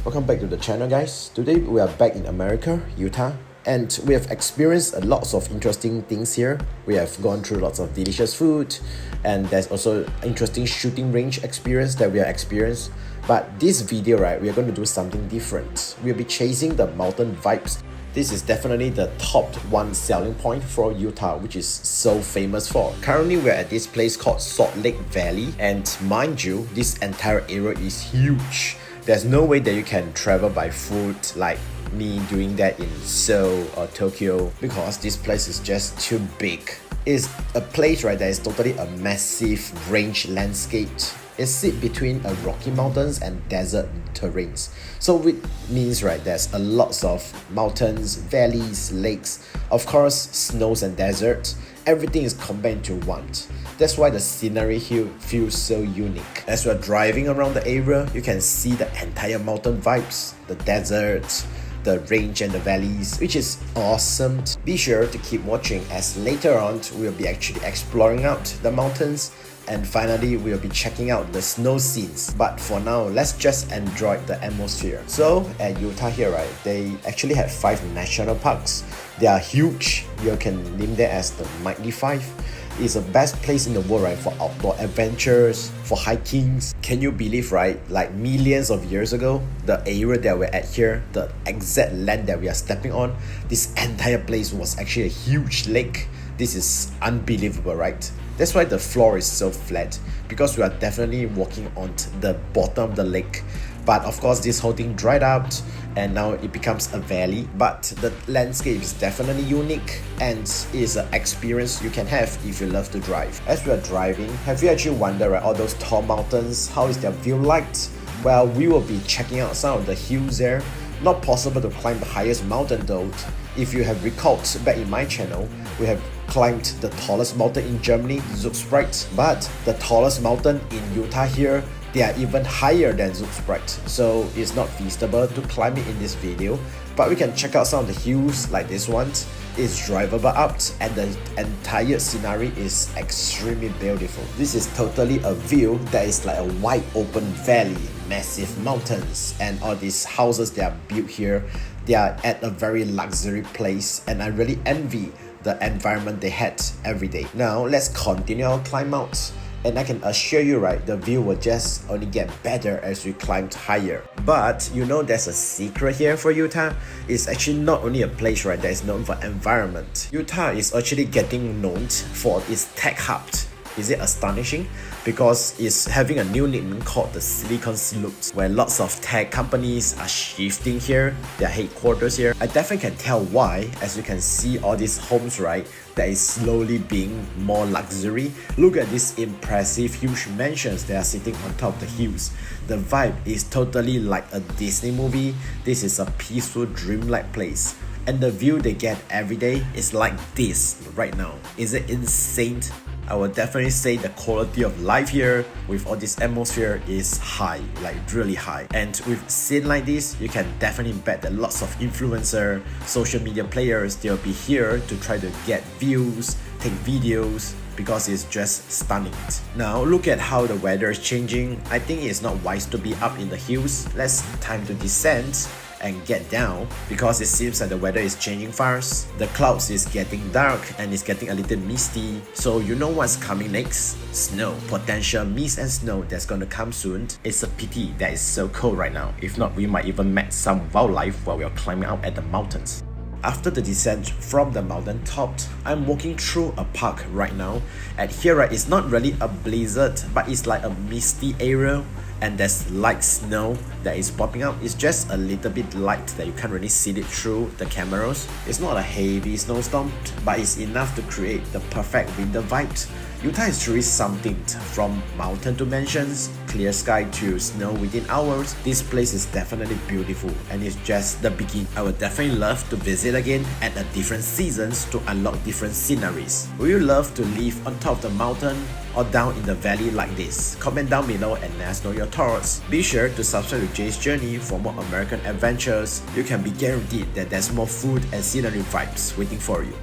Welcome back to the channel, guys. Today we are back in America, Utah, and we have experienced lots of interesting things here. We have gone through lots of delicious food, and there's also interesting shooting range experience that we have experienced. But this video, right, we are going to do something different. We'll be chasing the mountain vibes. This is definitely the top one selling point for Utah, which is so famous for. Currently, we're at this place called Salt Lake Valley, and mind you, this entire area is huge. There's no way that you can travel by foot like me doing that in Seoul or Tokyo, because this place is just too big. It's a place, right, that is totally a massive range landscape. It sits between a rocky mountains and desert terrains. So which means, right, there's a lots of mountains, valleys, lakes, of course snows and deserts. Everything is combined into one. That's why the scenery here feels so unique. As we're driving around the area, you can see the entire mountain vibes, the deserts, the range and the valleys, which is awesome. Be sure to keep watching, as later on we'll be actually exploring out the mountains, and finally we'll be checking out the snow scenes. But for now, let's just enjoy the atmosphere. So at Utah here, right, they actually have 5 national parks. They are huge. You can name them as the Mighty 5. It's the best place in the world, right, for outdoor adventures, for hikings. Can you believe, right, like millions of years ago, the area that we're at here, the exact land that we are stepping on, this entire place was actually a huge lake. This is unbelievable, right? That's why the floor is so flat, because we are definitely walking on the bottom of the lake. But of course, this whole thing dried out and now it becomes a valley. But the landscape is definitely unique and is an experience you can have if you love to drive. As we are driving, have you actually wondered, right, all those tall mountains, how is their view like? Well, we will be checking out some of the hills there. Not possible to climb the highest mountain though. If you have recalled back in my channel, we have climbed the tallest mountain in Germany, Zugspitze, but the tallest mountain in Utah here, they are even higher than Zugspitze, so it's not feasible to climb it in this video. But we can check out some of the hills like this one. It's drivable up, and the entire scenery is extremely beautiful. This is totally a view that is like a wide open valley, massive mountains, and all these houses that are built here. They are at a very luxury place, and I really envy the environment they had every day. Now let's continue our climb out. And I can assure you, right, the view will just only get better as we climbed higher. But you know, there's a secret here for Utah. It's actually not only a place, right, that is known for environment. Utah is actually getting known for its tech hub. Is it astonishing? Because it's having a new nickname called the Silicon Slopes, where lots of tech companies are shifting here, their headquarters here. I definitely can tell why, as you can see all these homes, right, that is slowly being more luxury. Look at these impressive huge mansions that are sitting on top of the hills. The vibe is totally like a Disney movie. This is a peaceful, dreamlike place. And the view they get every day is like this right now. Is it insane? I would definitely say the quality of life here with all this atmosphere is high, like really high. And with scene like this, you can definitely bet that lots of influencer, social media players, they'll be here to try to get views, take videos, because it's just stunning. Now look at how the weather is changing. I think it's not wise to be up in the hills. Let's time to descend and get down, because it seems that the weather is changing fast. The clouds is getting dark and it's getting a little misty. So you know what's coming next? Snow. Potential mist and snow that's gonna come soon. It's a pity that it's so cold right now. If not, we might even met some wildlife while we are climbing out at the mountains. After the descent from the mountain top, I'm walking through a park right now. And here, right, it's not really a blizzard, but it's like a misty area. And there's light snow that is popping out. It's just a little bit light that you can't really see it through the cameras. It's not a heavy snowstorm, but it's enough to create the perfect winter vibe. Utah is truly something. From mountain to mansions, clear sky to snow within hours. This place is definitely beautiful, and it's just the beginning. I would definitely love to visit again at a different seasons to unlock different sceneries. Would you love to live on top of the mountain or down in the valley like this? Comment down below and let us know your thoughts. Be sure to subscribe to Jay's Journey for more American adventures. You can be guaranteed that there's more food and scenery vibes waiting for you.